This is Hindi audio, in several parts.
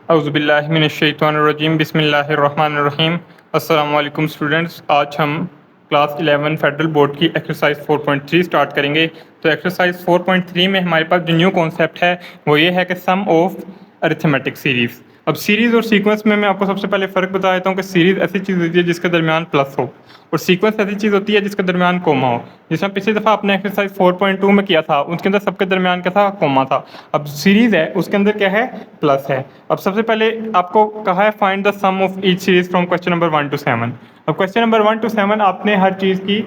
औज़ुबिल्लाहिमिनश्शैतानिर्रजीम बिस्मिल्लाहिर्रहमानिर्रहीम। अस्सलाम वालेकुम स्टूडेंट्स, आज हम क्लास 11 फेडरल बोर्ड की एक्सरसाइज 4.3 स्टार्ट करेंगे। तो एक्सरसाइज 4.3 में हमारे पास जो न्यू कॉन्सेप्ट है वो ये है कि सम ऑफ अरिथमेटिक सीरीज़। अब सीरीज़ और सीक्वेंस में मैं आपको सबसे पहले फ़र्क बता देता हूँ कि सीरीज़ ऐसी चीज़ होती है जिसके दरमियान प्लस हो, और सीक्वेंस ऐसी चीज़ होती है जिसके दरमियान कोमा हो। जैसे पिछली दफ़ा आपने एक्सरसाइज 4.2 में किया था, उसके अंदर सबके दरमियान क्या था, कोमा था। अब सीरीज़ है उसके अंदर क्या है, प्लस है। अब सबसे पहले आपको कहा है find the sum of each series from question number 1 to 7। अब क्वेश्चन नंबर 1 to 7 आपने हर चीज़ की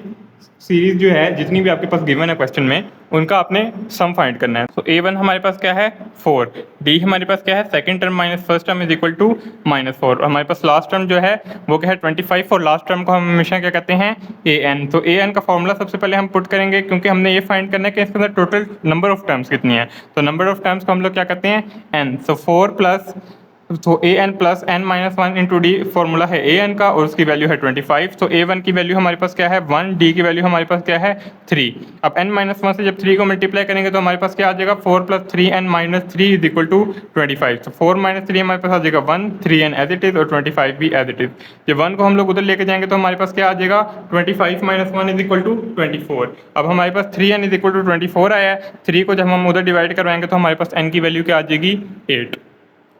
सीरीज जो है जितनी भी आपके पास गिवन है क्वेश्चन में उनका आपने सम फाइंड करना है। तो A1 हमारे पास क्या है 4, D हमारे पास क्या है second term minus first term is equal to -4, और हमारे पास लास्ट टर्म जो है वो क्या है 25, और लास्ट टर्म को हम हमेशा क्या कहते हैं AN। तो AN का फॉर्मूला सबसे पहले हम पुट करेंगे क्योंकि हमने ये फाइंड करना है कि इसके अंदर टोटल नंबर ऑफ टर्म्स कितनी है। तो नंबर ऑफ टर्म्स को हम लोग क्या कहते हैं N। सो 4 प्लस तो AN plus N minus 1 into D formula है AN का, और उसकी वैल्यू है 25। तो A1 की वैल्यू हमारे पास क्या है 1, D की वैल्यू हमारे पास क्या है 3। अब N माइनस 1 से जब 3 को मल्टीप्लाई करेंगे तो हमारे पास क्या आ जाएगा 4 plus 3N minus 3 is equal to 25। तो 4 माइनस 3 हमारे पास आ जाएगा 1, 3N एज इट इज और 25 भी एज इट इज। जब 1 को हम लोग उधर लेके जाएंगे तो हमारे पास क्या आ जाएगा 25 माइनस 1 इज इक्वल टू 24। अब हमारे पास 3N इज इक्वल टू 24 आया है। 3 को जब हम उधर डिवाइड करवाएंगे तो हमारे पास N की वैल्यू क्या आ जाएगी 8।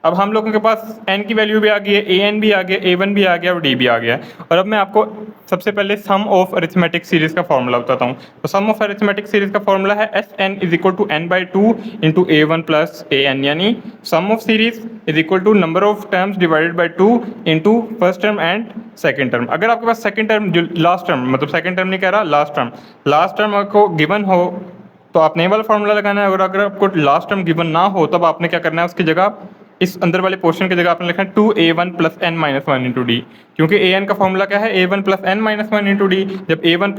अब हम लोगों के पास N की वैल्यू भी आ गई है, AN भी आ गया, A1 भी आ गया और D भी आ गया। और अब मैं आपको सबसे पहले सम ऑफ अरिथमेटिक सीरीज का फॉर्मूला बताता हूँ। तो सम ऑफ अरिथमेटिक सीरीज का फॉर्मूला है SN is equal to N/2 into A1 plus AN, यानी sum of series is equal to number of terms divided by 2 into first term and second term. अगर आपके पास सेकेंड टर्म जो लास्ट टर्म, मतलब सेकेंड टर्म नहीं कह रहा, लास्ट टर्म आपको गिवन हो तो आपने ये वाला फॉर्मूला लगाना है, और अगर आपको लास्ट टर्म गिवन ना हो तब आपने क्या करना है उसकी जगह इस अंदर वाले पोर्शन की जगह आपने लिखना है 2A1 plus N minus 1 into D, क्योंकि AN का फॉर्मूला क्या है A1 plus N minus 1 into D. जब A1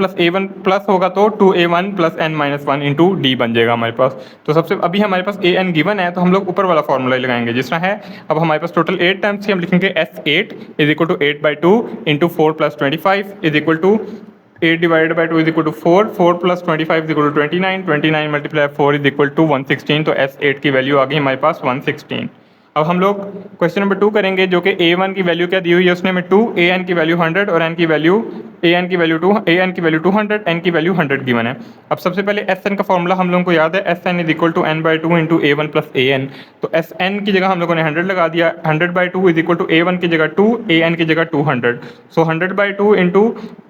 प्लस होगा तो 2A1 plus N minus 1 into D बन जाएगा हमारे पास। तो सबसे अभी हमारे पास AN गिवन है तो हम लोग ऊपर वाला फॉर्मूला ही लगाएंगे जिस तरह है। अब हमारे पास टोटल 8 टर्म्स थी, हम लिखेंगे S8 is equal to 8/2 into 4 plus 25 is equal to 8 divided by 2 is equal to 4, 4 plus 25 is equal to 29, 29 multiply 4 is equal to 116। तो S8 की वैल्यू आ गई हमारे पास 116। अब हम लोग क्वेश्चन नंबर 2 करेंगे, जो कि A1 की वैल्यू क्या दी हुई है उसने में 2, AN की वैल्यू 100 और AN की वैल्यू 200, N की वैल्यू 100 गिवन है। अब सबसे पहले SN का फॉर्मूला हम लोगों को याद है, SN is equal to N/2 into A1 plus AN। तो SN की जगह हम लोगों ने 100 लगा दिया, 100/2 इज इक्वल टू A1 की जगह 2, AN की जगह 200। सो 100/2 into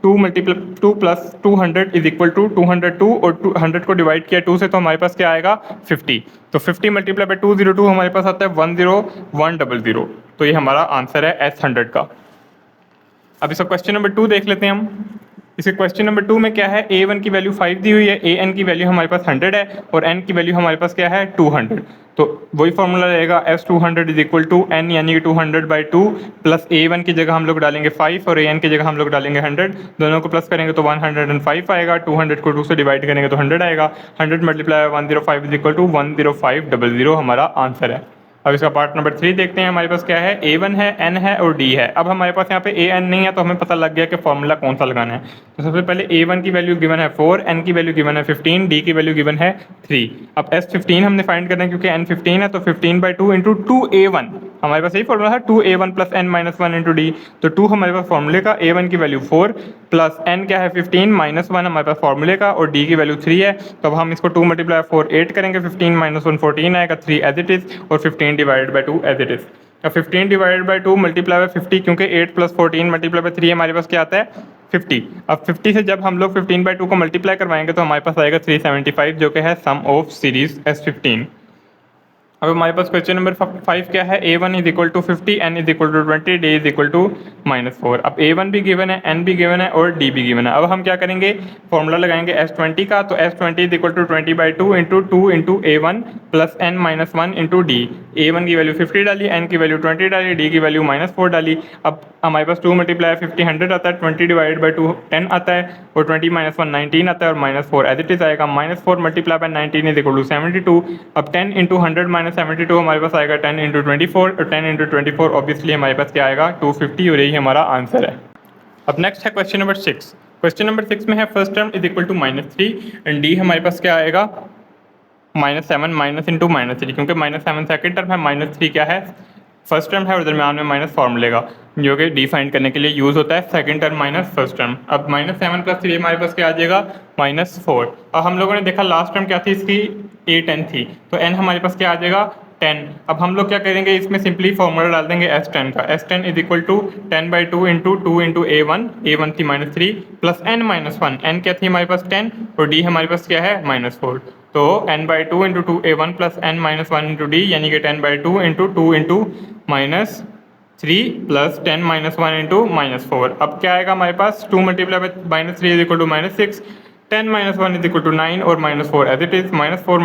2 plus 200 is equal to 202, और 100 को डिवाइड किया 2 से तो हमारे पास क्या आएगा 50। तो 50 मल्टीप्लाई बाई 202 हमारे पास आता है 10100। तो ये हमारा आंसर है S100 का। अब इसका क्वेश्चन नंबर 2 देख लेते हैं हम। इसके क्वेश्चन नंबर 2 में क्या है, A1 की वैल्यू 5 दी हुई है, AN की वैल्यू हमारे पास 100 है और N की वैल्यू हमारे पास क्या है 200। तो वही फॉर्मूला रहेगा S200 is equal to N यानी कि 200/2 प्लस A1 की जगह हम लोग डालेंगे 5 और AN की जगह हम लोग डालेंगे 100। दोनों को प्लस करेंगे तो 105 आएगा, 200 को 2 से डिवाइड करेंगे तो 100 आएगा। 100 मल्टीप्लाई 105 इज इक्वल टू 10500 हमारा आंसर है। अब इसका पार्ट नंबर 3 देखते हैं। हमारे पास क्या है, A1 है, N है और D है। अब हमारे पास यहाँ पे AN नहीं है तो हमें पता लग गया कि फॉर्मूला कौन सा लगाना है। तो सबसे पहले A1 की वैल्यू गिवन है 4, N की वैल्यू गिवन है 15, D की वैल्यू गिवन है 3। अब S15 हमने फाइंड करना है क्योंकि N 15 है, तो 15/2 इंटू 2A1 हमारे पास यही फॉर्मूला है 2A1 plus N minus 1 into D. तो 2 हमारे पास फॉर्मूले का, A1 की वैल्यू 4 प्लस N क्या है 15 माइनस 1 हमारे पास फॉर्मूले का, और D की वैल्यू 3 है। तो अब हम इसको 2 मल्टीप्लाई 4 8 करेंगे, 15 माइनस 1 14 आएगा, 3 एज इट इज, और 15 divided by 2 as it is. अब 15 डिवाइडेड बाई 2 मल्टीप्लाई बाई 50, क्योंकि 8 प्लस 14 मल्टीप्लाई बाई 3 हमारे पास क्या आता है 50। अब 50 से जब हम लोग 15/2 को मल्टीप्लाई करवाएंगे तो हमारे पास आएगा 375, जो कि है सम ऑफ सीरीज S15। अब हमारे पास क्वेश्चन नंबर 5 क्या है, A1 is equal to 50, N is equal to 20, D is equal to -4। अब A1 भी गिवन है, N भी गिवन है और D भी गिवन है। अब हम क्या करेंगे, फॉर्मूला लगाएंगे S20 का। तो S20 is equal to 20/2 into 2 into A1 plus N minus 1 into D. A1 की वैल्यू 50 डाली, N की वैल्यू 20 डाली, D की वैल्यू -4 डाली। अब हमारे पास 2 मल्टीप्लाई 50 100 आता है, 20 डिवाइड बाई 2 10 आता है, और 20 माइनस 1 19 आता है, और -4 एज इट इज आएगा। -4 multiply by 19 is equal to 72। अब 10 इंटू 100 माइनस 72 हमारे पास आएगा 10 इंटू 24, और 10 इंटू 24 ऑब्वियसली हमारे पास क्या आएगा 250, और यही हमारा आंसर है। अब नेक्स्ट है क्वेश्चन नंबर 6। क्वेश्चन नंबर 6 में है first term is equal to -3 and D हमारे पास क्या आएगा -7 माइनस इंटू -3, क्योंकि -7 सेकेंड टर्म है, -3 क्या है फर्स्ट टर्म है और दरम्यान में माइनस फार्मूले का, जो कि डी फाइंड करने के लिए यूज़ होता है, second term minus first term. अब -7 + 3 हमारे पास क्या आ जाएगा, -4। और हम लोगों ने देखा लास्ट टर्म क्या थी इसकी, a10 थी, तो n हमारे पास क्या आ जाएगा, 10। अब हम लोग क्या करेंगे, इसमें सिंपली फॉर्मूला डाल देंगे S10 का। S10 = 10/2 × 2 × a1 थी -3 प्लस n-1, n क्या थी हमारे पास 10 और d हमारे पास क्या है -4। तो n/2 × 2a1 plus n-1 × d यानी कि 10/2 × 2 × -3 प्लस 10-1 × -4। अब क्या आएगा हमारे पास, 2 × -3 = -6, 10-1 = 9 और -4 एज इट इज़, -4 ×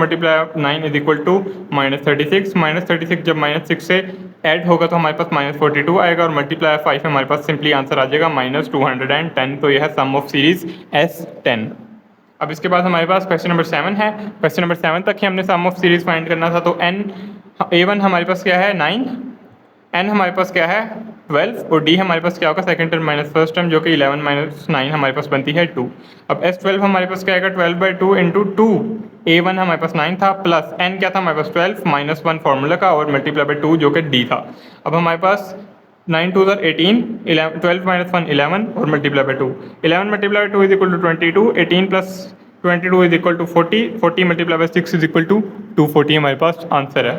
9 = -36, -36 जब -6 से ऐड होगा तो हमारे पास -42 आएगा और मल्टीप्लाई 5 हमारे पास सिंपली आंसर आ जाएगा -210। तो यह है सम ऑफ सीरीज S10। अब इसके बाद हमारे पास क्वेश्चन नंबर 7 है। क्वेश्चन नंबर 7 तक ही हमने सम ऑफ सीरीज फाइंड करना था। तो a1 हमारे पास क्या है 9, n हमारे पास क्या है 12 और d हमारे पास क्या होगा second term minus first term, जो कि 11 - 9 हमारे पास बनती है 2। अब S12 हमारे पास क्या आएगा 12/2 × 2, a1 हमारे पास 9 था प्लस n क्या था हमारे पास 12 -1 फार्मूला का और मल्टीप्लाई बाई 2 जो कि d था। अब हमारे पास 9 2 = 18, 12 - 1 11 और multiply by 2, 11 multiply by 2 = 22, 18 plus 22 = 40, 40 multiply by 6 = 240 हमारे पास आंसर है।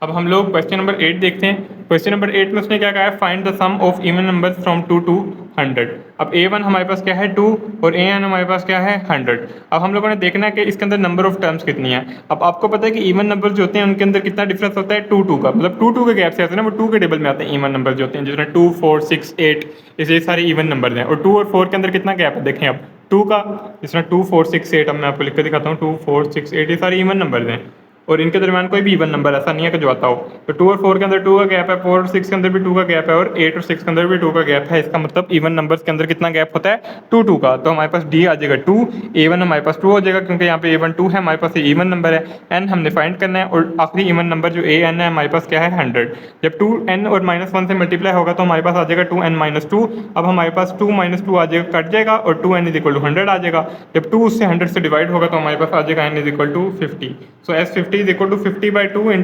अब हम लोग क्वेश्चन नंबर 8 देखते हैं। क्वेश्चन नंबर 8 में उसने क्या कहा है, find the sum of even numbers from 2 to 100। अब a1 हमारे पास क्या है 2 और an हमारे पास क्या है 100। अब हम लोगों ने देखना है कि इसके अंदर नंबर ऑफ टर्म्स कितनी है। अब आपको पता है कि इवन नंबर जो होते हैं उनके अंदर कितना डिफरेंस होता है 2 का, मतलब 2 के गैप से आते हैं ना, वो 2 के टेबल में आते हैं इवन नंबर जो होते हैं, जिसमें 2 4 6 8 ये सारे इवन नंबर हैं। और 2 और 4 के अंदर कितना गैप है देखें अब 2 का, जिसमें 2 4 6 8, अब मैं आपको लिख कर दिखाता हूँ 2 4 6 8 ये सारे इवन नंबर हैं और इनके दरमियान कोई भी इवन नंबर ऐसा नहीं है कि जो आता हो। तो 2 और 4 के अंदर 2 का गैप है, 4 और 6 के अंदर भी 2 का गैप है और 8 और 6 के अंदर भी 2 का गैप है। इसका मतलब इवन नंबर्स के अंदर कितना गैप होता है 2 का। तो हमारे पास डी आ जाएगा 2, a1 हमारे पास 2 हो जाएगा क्योंकि यहाँ पे a1 2 है, हमारे पास ये इवन नंबर है। n हमने फाइंड करना है और आखिरी इवन नंबर जो an है हमारे पास क्या है 100। जब 2n और -1 से मल्टीप्लाई होगा तो हमारे पास आ जाएगा 2n - 2। अब हमारे पास 2 - 2 आ जाएगा, कट जाएगा और 2n = 100 आ जाएगा। जब 2 उससे 100 से डिवाइड होगा तो हमारे पास आ जाएगा n = 50। सो S50 = 50/2 ×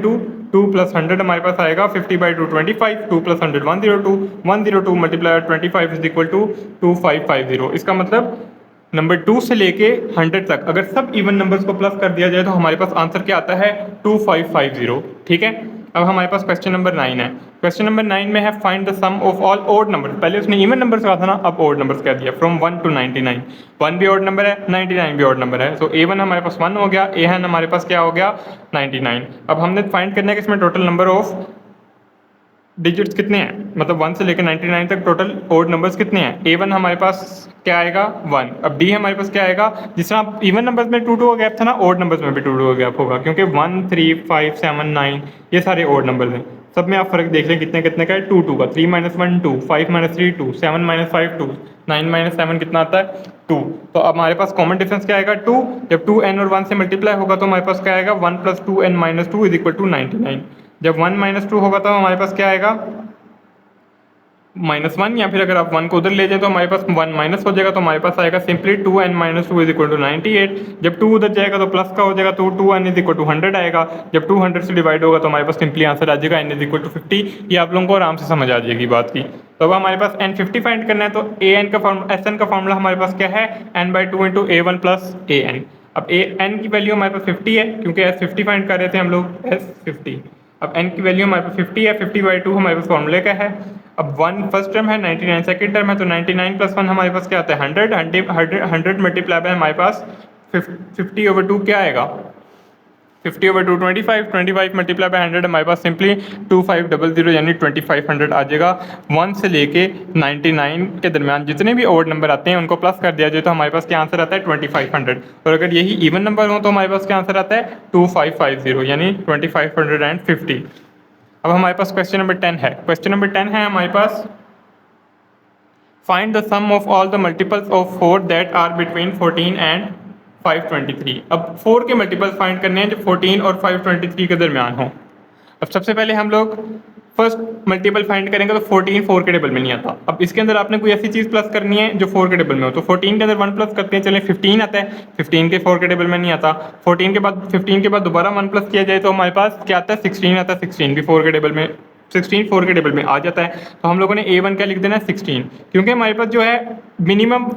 2 + 100 हमारे पास आएगा 50/2 25, 2 + 100 102, 102 मल्टीप्लाई 25 = 2550। इसका मतलब नंबर 2 से लेके 100 तक अगर सब इवन नंबर्स को प्लस कर दिया जाए तो हमारे पास आंसर क्या आता है 2550। ठीक है। अब हमारे पास क्वेश्चन नंबर 9 है। क्वेश्चन नंबर 9 में है find the sum of all odd number. पहले उसने इवन नंबर्स कहा था ना, अब ओड नंबर्स कह दिया फ्रॉम 1 to 99। 1 भी ओड नंबर है, 99 भी ओड नंबर है। सो a1 हमारे पास 1 हो गया, an हमारे पास क्या हो गया 99। अब हमने फाइंड करना है कि इसमें टोटल नंबर ऑफ डिजिट्स कितने हैं, मतलब 1 से लेकर 99 तक टोटल ओड नंबर्स कितने हैं। a1 हमारे पास क्या आएगा 1। अब d हमारे पास क्या आएगा, जिस तरह इवन नंबर्स में 2 का गैप था ना, ओड नंबर्स में भी 2 का गैप होगा क्योंकि 1 3 5 7 9 ये सारे ओड नंबर्स हैं। सब में आप फर्क देख लें कितने कितने का है, 2 का, 3 - 1 2, 5 - 3 2, 7 - 5 2, 9 - 7 कितना आता है 2। तो अब हमारे पास कॉमन डिफरेंस क्या आएगा 2। जब 2n और 1 से मल्टीप्लाई होगा तो हमारे पास क्या आएगा 1 + 2n - 2 = 99। जब 1 - 2 होगा तो हमारे पास क्या आएगा -1, या फिर अगर आप 1 को उधर ले जाए तो हमारे पास 1 माइनस हो जाएगा तो हमारे पास आएगा सिंपली 2n - 2 = 98। जब 2 उधर जाएगा तो प्लस का हो जाएगा तो 2n = 100 आएगा। जब 2 100 से डिवाइड होगा तो हमारे पास सिंपली आंसर आ जाएगा n = 50। ये आप लोगों को आराम से समझ आ जाएगी बात की। तो अब हमारे पास n50 फाइंड करना है तो an का फॉर्मूला SN का फॉर्मूला हमारे पास क्या है n/2 × a1 + an। अब n की वैल्यू हमारे पास 50 है क्योंकि S50 फाइंड कर रहे थे हम लोग S50। अब n की वैल्यू हमारे पास 50 है, 50/2 हमारे पास फॉर्मूले का है। अब 1 फर्स्ट टर्म है, 99 सेकंड टर्म है, तो 99 + 1 हमारे पास क्या आता है 100 मल्टीप्लाई बाय हमारे पास 50/2 क्या आएगा 50/2 25, 25 मल्टीप्लाई बाय 100 हमारे पास सिंपली 2500 यानी 2500 आ जाएगा। 1 से लेके 99 के दरमियान जितने भी ओड नंबर आते हैं उनको प्लस कर दिया जाए तो हमारे पास क्या आंसर आता है 2500। और अगर यही इवन नंबर हो तो हमारे पास क्या आंसर आता है 2550 यानी 2550। अब हमारे पास क्वेश्चन नंबर 10 है। क्वेश्चन नंबर 10 है हमारे पास find the sum of all the multiples of 4 that are between 14 and 523। अब 4 के मल्टीपल्स फाइंड करने हैं जो 14 और 523 के दरमियान हो। अब सबसे पहले हम लोग फर्स्ट मल्टीपल फाइंड करेंगे तो 14 4 के टेबल में नहीं आता। अब इसके अंदर आपने कोई ऐसी चीज़ प्लस करनी है जो 4 के टेबल में हो, तो 14 के अंदर 1 प्लस करते हैं, चलें 15 आता है, 15 के 4 के टेबल में नहीं आता। 14 के बाद 15 के बाद दोबारा 1 प्लस किया जाए तो हमारे पास क्या आता है, 16 आता है, 16 भी 4 के टेबल में, 16 4 के टेबल में आ जाता है। तो हम लोगों ने A1 क्या लिख देना है, 16, क्योंकि हमारे पास जो है मिनिमम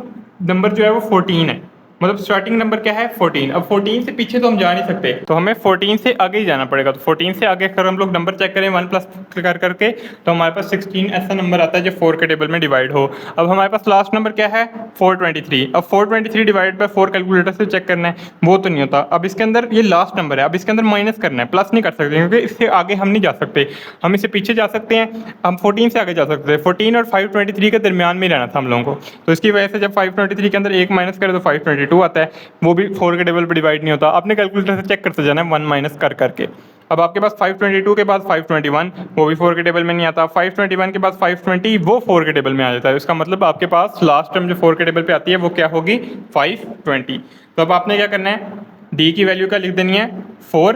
नंबर जो है वो 14 है, मतलब स्टार्टिंग नंबर क्या है 14। अब 14 से पीछे तो हम जा नहीं सकते, तो हमें 14 से आगे ही जाना पड़ेगा। तो 14 से आगे अगर हम लोग नंबर चेक करें 1 प्लस कर करके, तो हमारे पास 16 ऐसा नंबर आता है जो 4 के टेबल में डिवाइड हो। अब हमारे पास लास्ट नंबर क्या है 423। अब 423 डिवाइड बाय 4 कैलकुलेटर से चेक करना है, वो तो नहीं होता। अब इसके अंदर ये लास्ट नंबर है, अब इसके अंदर माइनस करना है, प्लस नहीं कर सकते क्योंकि इससे आगे हम नहीं जा सकते, हम इससे पीछे जा सकते हैं, हम 14 से आगे जा सकते हैं। 14 और 523 के दरमियान में रहना था हम लोगों को, तो इसकी वजह से जब 523 के अंदर एक माइनस करें तो 522 आता है, वो भी 4 के टेबल पर डिवाइड नहीं होता। आपने कैलकुलेटर से चेक करते जाना है 1 माइनस कर करके। अब आपके पास 522 के बाद 521, वो भी 4 के टेबल में नहीं आता। 521 के बाद 520, वो 4 के टेबल में आ जाता है। इसका मतलब आपके पास लास्ट टर्म जो 4 के टेबल पे आती है वो क्या होगी 520। तो अब आपने क्या करना है, डी की वैल्यू का लिख देनी है 4,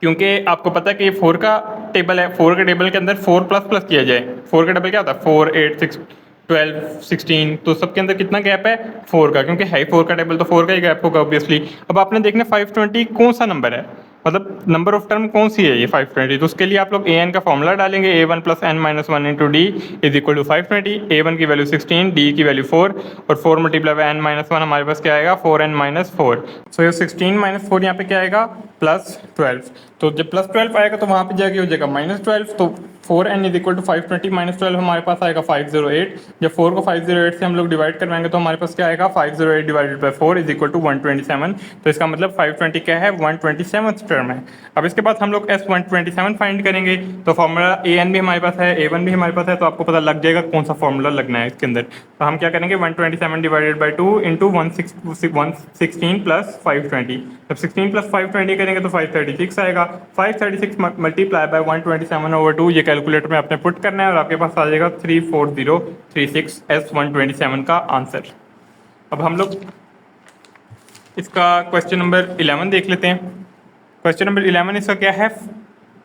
क्योंकि आपको पता है कि ये 4 का टेबल है, 4 के टेबल के अंदर 4 प्लस प्लस किया जाए, 4 का टेबल क्या होता है 4 8 6 12 16, तो सबके अंदर कितना गैप है 4 का, क्योंकि है 4 का टेबल तो 4 का ही गैप होगा ऑब्वियसली। अब आपने देखना 520 कौन सा नंबर है, मतलब नंबर ऑफ टर्म कौन सी है ये 520, तो उसके लिए आप लोग an का फॉर्मूला डालेंगे, a1 plus n minus 1 into D is equal to 520। a1 की वैल्यू 16, d की वैल्यू 4, और 4 मल्टीप्लाई बाय n माइनस 1 हमारे पास क्या आएगा 4n माइनस 4। सो ये 16 माइनस 4 यहाँ पे क्या आएगा प्लस 12। तो जब प्लस 12 आएगा तो वहाँ पे जाके हो जाएगा माइनस 12, तो 4n is equal to 520 minus 12 हमारे पास आएगा 508। जब 4 को 508 से हम लोग डिवाइड करवाएंगे तो हमारे पास क्या आएगा 508 divided by 4 is equal to 127। तो इसका मतलब 520 क्या है 127th टर्म है। अब इसके बाद हम लोग S127 फाइंड करेंगे, तो फॉर्मूला an भी हमारे पास है, a1 भी हमारे पास है, तो आपको पता लग जाएगा कौन सा फॉर्मूला लगना है इसके अंदर। तो हम क्या करेंगे 127 डिवाइडेड बाई 2 इंटू 116 प्लस 520। जब 16 प्लस 520 करेंगे तो 536 आएगा। 536 मल्टीप्लाई बाय 127/2 ये कैलकुलेटर में आपने पुट करना है और आपके पास आ जाएगा 34036 S127 का आंसर। अब हम लोग इसका क्वेश्चन नंबर 11 देख लेते हैं। क्वेश्चन नंबर 11 इसका क्या है,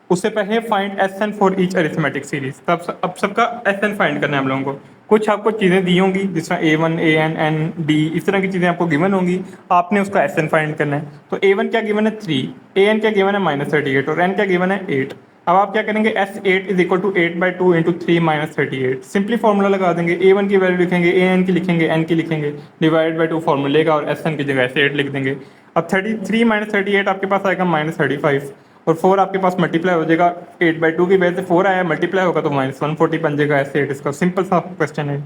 उससे पहले find SN for each arithmetic series. तब अब सबका SN फाइंड करना है हम लोगों को। कुछ आपको चीज़ें दी होंगी जिसमें A1 AN N D इस तरह की चीज़ें आपको गिवन होंगी, आपने उसका SN फाइंड करना है। तो A1 क्या गिवन है 3, AN क्या गिवन है -38 और N क्या गिवन है 8। अब आप क्या करेंगे S8 is equal to 8/2 into 3 minus 38। Simply formula लगा देंगे, A1 की वैल्यू लिखेंगे, AN की लिखेंगे, N की लिखेंगे, डिवाइड बाई 2 फॉर्मूले का और SN की जगह S8 लिख देंगे। अब 33 माइनस 38 आपके पास आएगा -35 और 4 आपके पास मल्टीप्लाई हो जाएगा 8/2 की वजह से 4 आया, मल्टीप्लाई होगा तो -140 बन जाएगा S8। इसका सिंपल सा क्वेश्चन है।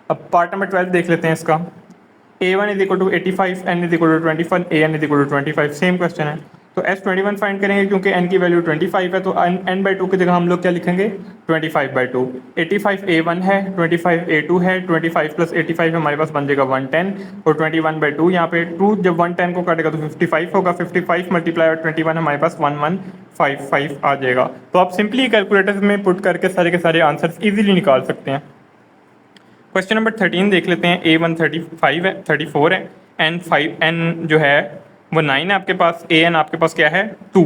अब पार्ट नंबर 12 देख लेते हैं इसका। A1 is equal to 85, N is equal to 21, AN is equal to 25, same question है। तो S21 फाइंड करेंगे क्योंकि N की वैल्यू 25 है, तो N/2 की जगह हम लोग क्या लिखेंगे 25/2। 85 A1 है, 25 A2 है, 25 प्लस 85 हमारे पास बन जाएगा 110 और 21/2 यहाँ पे 2 जब 110 को काटेगा तो 55 होगा। 55 मल्टीप्लाई और 21 हमारे पास 1155 आ जाएगा। तो आप सिंपली कैलकुलेटर में पुट करके सारे के सारे आंसर्स इजीली निकाल सकते हैं। क्वेश्चन नंबर 13 देख लेते हैं। A1 35 है, 34 है, N जो है वो 9 है आपके पास, AN आपके पास क्या है 2।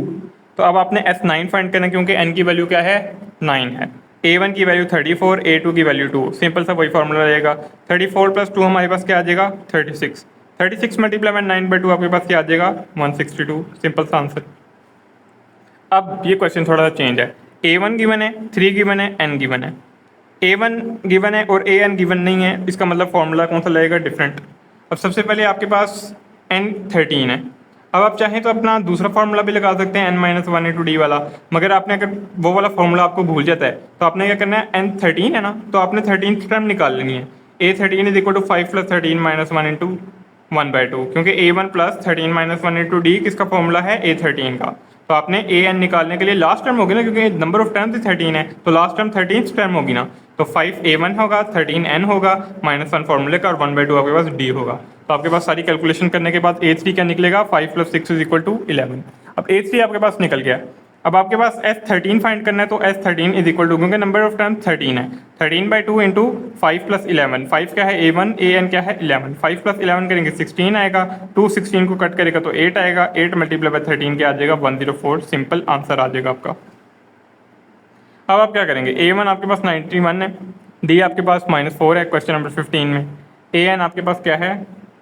तो अब आपने S9 फाइंड करना है क्योंकि N की वैल्यू क्या है 9 है, A1 की वैल्यू 34, A2 की वैल्यू 2। सिंपल सा वही फॉर्मूला रहेगा। 34 प्लस 2 हमारे पास क्या आ जाएगा 36। 36 मल्टीप्लाई बाय 9/2 आपके पास क्या आ जाएगा 162। सिंपल सा आंसर। अब ये क्वेश्चन थोड़ा सा चेंज है। A1 गिवन है, 3 गिवन है, N गिवन है। A1 गिवन है और AN गिवन नहीं है, इसका मतलब फॉर्मूला कौन सा लगेगा डिफरेंट। अब सबसे पहले आपके पास N13 है। अब आप चाहें तो अपना दूसरा फार्मूला भी लगा सकते हैं N-1 इंटू डी वाला, मगर आपने अगर वो वाला फार्मूला आपको भूल जाता है तो आपने क्या करना है N13 है ना, तो आपने 13th टर्म निकाल लेनी है। A13 is equal to 5 plus 13 minus 1 into 1/2, क्योंकि A1 plus 13 minus 1 into D किसका फॉर्मूला है A13 का। तो आपने AN निकालने के लिए लास्ट टर्म होगी ना, क्योंकि नंबर ऑफ टर्म्स 13 है तो लास्ट टर्म 13th टर्म होगी ना, तो 5 A1 होगा, 13 N होगा, -1 फॉर्मूले का और 1/2 आपके पास D होगा। तो आपके पास सारी कैलकुलेशन करने के बाद A3 क्या निकलेगा 5 प्लस 6 इज इक्वल टू 11। अब A3 आपके पास निकल गया। अब आपके पास S13 फाइंड करना है, तो S13 इज इक्वल टू, क्योंकि नंबर ऑफ टर्म 13 है, 13/2 इंटू 5 प्लस 11। 5 क्या है A1, AN क्या है 11। 5 प्लस 11 करेंगे 16 आएगा, 2 16 को कट करेगा तो 8 आएगा, 8 मल्टीप्लाई बाय 13 क्या आ जाएगा 104। सिंपल आंसर आ जाएगा आपका। अब आप क्या करेंगे, A1 आपके पास 91 है, D आपके पास -4 है क्वेश्चन नंबर 15 में, AN आपके पास क्या है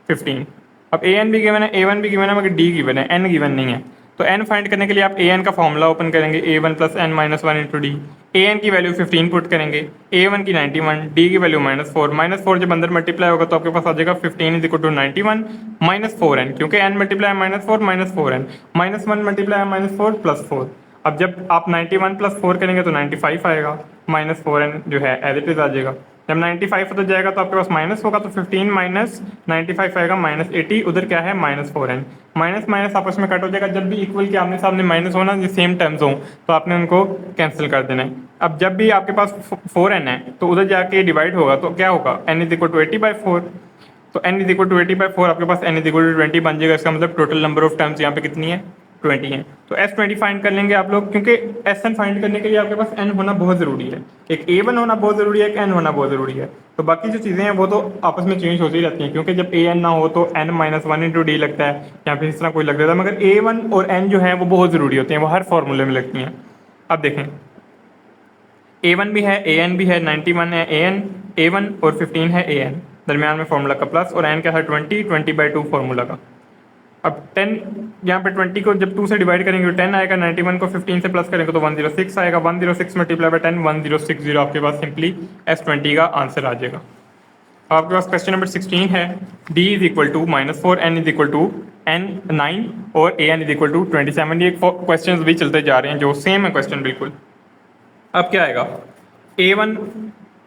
15। अब AN भी गिवन है, A1 भी गिवन है, मगर D गिवन है, N गिवन नहीं है। तो N फाइंड करने के लिए आप AN का फॉर्मूला ओपन करेंगे, A1 + n - 1 into D. AN की वैल्यू 15 पुट करेंगे, A1 की 91, D की वैल्यू -4, -4 जब अंदर मल्टीप्लाई होगा तो आपके पास आ जाएगा 15 = 91 - 4n, क्योंकि n मल्टीप्लाई -4 -4n, -1 मल्टीप्लाई -4 +4। अब जब आप 91 + 4 करेंगे तो 95 आएगा, -4n जो है एज इट इज आ जाएगा। जब 95 उधर जाएगा तो आपके पास माइनस होगा, तो 15 - 95 आएगा -80, उधर क्या है -4n। माइनस माइनस आपस में कट हो जाएगा, जब भी इक्वल के आमने सामने माइनस होना, ये सेम टर्म्स हो तो आपने उनको कैंसिल कर देना है। अब जब भी आपके पास 4n है तो उधर जाके डिवाइड होगा तो क्या होगा, n = 80/4। तो n = 80/4 आपके पास n = 20 बन जाएगा। इसका मतलब टोटल नंबर ऑफ टर्म्स यहाँ पे कितनी है, 20 है। तो S20 फाइंड कर लेंगे आप लोग, क्योंकि Sn फाइंड करने के लिए आपके पास n होना बहुत ज़रूरी है। एक A1 होना बहुत ज़रूरी है, एक n होना बहुत ज़रूरी है। तो बाकी जो चीज़ें हैं वो तो आपस में चेंज होती रहती हैं, क्योंकि जब AN ना हो तो n - 1 इंटू डी लगता है, या फिर इस तरह कोई लग जाता है, मगर A1 और n जो है वो बहुत ज़रूरी होती हैं, वो हर फॉर्मूले में लगती हैं। अब देखें, A1 भी है, AN भी है, 91 है AN, A1 और 15 है AN, दरमियान में फॉर्मूला का प्लस, और n क्या है 20/2 फॉर्मूला का। अब 10 यहाँ पे 20 को जब 2 से डिवाइड करेंगे तो 10 आएगा, 91 को 15 से प्लस करेंगे तो 106 आएगा, 106 मल्टीप्लाई बाय 10 1060 आपके पास सिंपली S20 का आंसर आ जाएगा। अब आपके पास क्वेश्चन नंबर 16 है, D = -4, N = 9 और AN = 27। ये क्वेश्चन भी चलते जा रहे हैं जो सेम है क्वेश्चन बिल्कुल। अब क्या आएगा, A1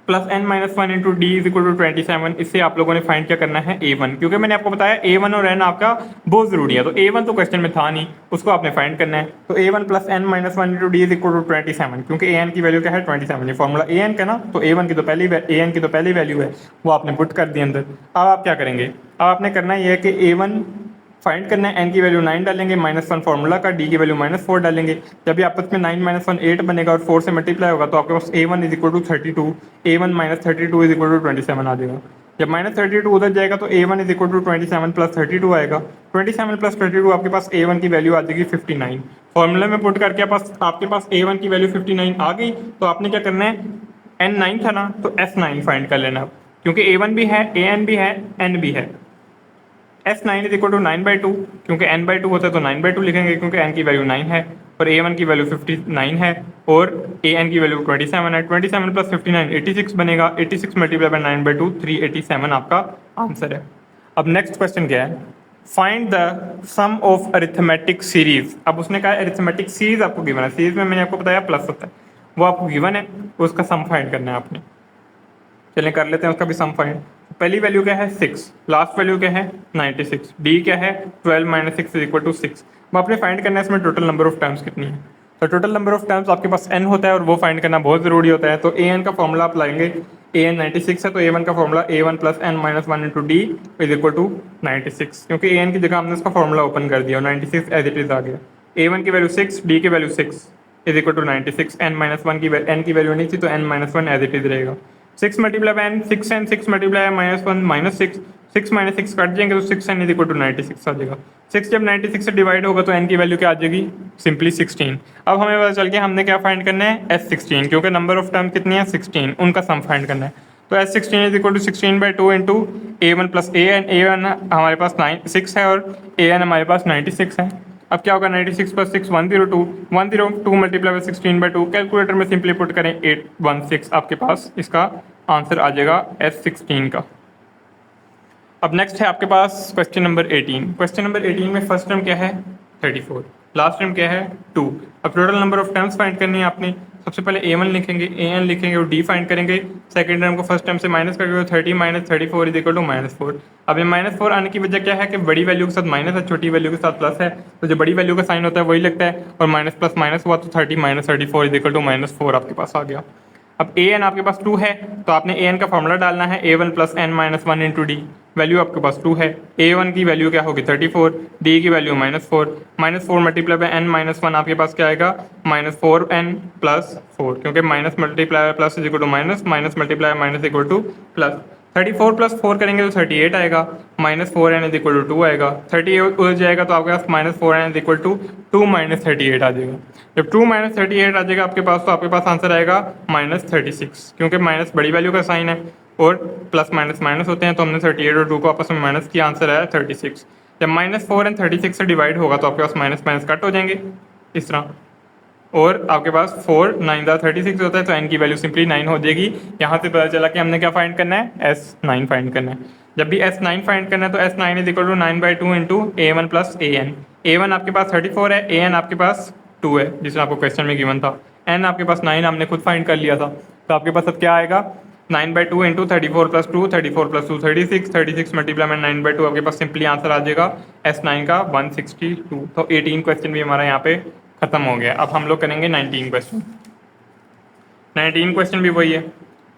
+ n - 1 इंटू डी = 27। इससे आप लोगों ने फाइंड क्या करना है, A1, क्योंकि मैंने आपको बताया A1 और n आपका बहुत ज़रूरी है। तो A1 तो क्वेश्चन में था नहीं, उसको आपने फाइंड करना है। तो A1 + n - 1 इंटू डी = 27, क्योंकि AN की वैल्यू क्या है 27, ये फॉर्मूला AN का ना, तो AN की तो पहली वैल्यू है, वो आपने पुट कर दी अंदर। अब आप क्या करेंगे, अब आपने करना ये है कि A1 फाइंड करना है, n की वैल्यू 9 डालेंगे, -1 फॉर्मूला का, d की वैल्यू -4 डालेंगे। जब भी आपस में 9 - 1 8 बनेगा और 4 से मल्टीप्लाई होगा तो आपके पास A1 = 32, A1 - 32 = 27 आ जाएगा। जब -32 उधर जाएगा तो A1 = 27 + 32 आएगा, 27 + 32 आपके पास A1 की वैल्यू आ जाएगी 59। फॉर्मूले में पुट करके आपके पास A1 की वैल्यू 59 आ गई, तो आपने क्या करना है, n 9 था ना, तो S9 फाइंड कर लेना, क्योंकि A1 भी है, AN भी है, n भी है। S9 = 9/2, क्योंकि n/2 होता है तो 9/2 लिखेंगे, क्योंकि n की वैल्यू 9 है और A1 की वैल्यू 59 है और AN की वैल्यू 27 है। 27 + 59 86 बनेगा, 86 मल्टीप्लाई बाय 9/2 387 आपका आंसर है। अब नेक्स्ट क्वेश्चन क्या है, find the sum of arithmetic series. अब उसने कहा अरिथमेटिक सीरीज आपको गिवन है, सीरीज में मैंने आपको बताया प्लस होता है, वो आपको गिवन है, उसका सम फाइंड करना है आपने। चलिए कर लेते हैं उसका भी सम फाइंड। पहली वैल्यू क्या है 6, लास्ट वैल्यू क्या है 96, डी क्या है 12 - 6 = 6। अब आपने फाइंड करना है इसमें टोटल नंबर ऑफ टर्म्स कितनी है। तो टोटल नंबर ऑफ टर्म्स आपके पास n होता है और वो फाइंड करना बहुत ज़रूरी होता है। तो an का फॉर्मूला आप लाएंगे, an 96 है तो A1 का formula A1 + n - 1 into D = 96, क्योंकि an की जगह हमने उसका फॉर्मूला ओपन कर दिया और 96 एज इट इज आ गया। A1 की वैल्यू 6, डी की वैल्यू 6 = 96, n - 1 की n की वैल्यू नहीं थी तो n - 1 एज इट इज रहेगा। 6 multiply by n 6n, 6 multiply -1 -6, 6 - 6 cut जाएंगे तो 6n = 96 आ जाएगा। 6 जब 96 से डिवाइड होगा तो n की वैल्यू क्या आ जाएगी, सिंपली 16। अब हमें पता चल गया हमने क्या फाइंड करना है, S16, क्योंकि नंबर ऑफ टर्म कितनी है 16, उनका सम फाइंड करना है। तो S16 = 16/2 into A1 + AN। A1 हमारे पास 6 है और AN हमारे पास 96 है। अब क्या होगा, 96 + 6 102, 102 मल्टीप्लाई बाय 16/2, कैलकुलेटर में सिंपली पुट करें 816, आपके पास इसका आंसर आ जाएगा S16 का। अब नेक्स्ट है आपके पास क्वेश्चन नंबर 18। क्वेश्चन नंबर 18 में फर्स्ट टर्म क्या है 34, लास्ट टर्म क्या है 2। अब total number of terms find करनी है आपने। सबसे पहले A1 लिखेंगे, AN लिखेंगे और D फाइंड करेंगे। सेकंड टर्म को फर्स्ट टर्म से माइनस करके 30 - 34 = -4। अब ये -4 आने की वजह क्या है कि बड़ी वैल्यू के साथ माइनस है, छोटी वैल्यू के साथ प्लस है, तो जो बड़ी वैल्यू का साइन होता है वही लगता है, और माइनस प्लस माइनस हुआ तो 30 - 34 = -4 आपके पास आ गया। अब AN आपके पास 2 है तो आपने AN का फॉर्मूला डालना है, A1 + n - 1 into D. Value आपके पास 2 है, A1 की वैल्यू क्या होगी 34, D की वैल्यू -4, -4 मल्टीप्लाई बाय n - 1 आपके पास क्या आएगा -4n + 4, क्योंकि minus multiply plus = minus, minus multiply minus = plus. 34 plus 4 करेंगे तो 38 आएगा, minus 4n is equal to 2 आएगा, 38 उधर जाएगा तो आपके पास minus 4n is equal to 2 minus 38 आ जाएगा। जब 2 माइनस 38 आ जाएगा आपके पास, तो आपके पास आंसर आएगा माइनस 36, क्योंकि माइनस बड़ी वैल्यू का साइन है और प्लस माइनस माइनस होते हैं, तो हमने 38 और 2 को आपस में माइनस किया, आंसर आया 36। जब माइनस 4n 36 से डिवाइड होगा तो आपके पास माइनस माइनस कट हो जाएंगे इस तरह, और आपके पास 4 9 36 होता है, तो n की वैल्यू सिंपली 9 हो जाएगी। यहाँ से पता चला कि हमने क्या फाइंड करना है, S9 फाइंड करना है। जब भी S9 फाइंड करना है तो S9 is equal to 9/2 into A1 plus AN। A1 आपके पास 34 है, AN आपके पास 2 है जिसमें आपको क्वेश्चन में गिवन था, N आपके पास 9 हमने खुद फाइंड कर लिया था, तो आपके पास अब क्या आएगा 9/2 इंटू 34 प्लस 2, 34 प्लस 2 36, 36 मल्टीप्लाई में 9/2, आपके पास सिंपली आंसर आ जाएगा S9 का 162। तो 18 क्वेश्चन भी हमारा यहाँ पे खत्म हो गया। अब हम लोग करेंगे 19 क्वेश्चन। 19 क्वेश्चन भी वही है।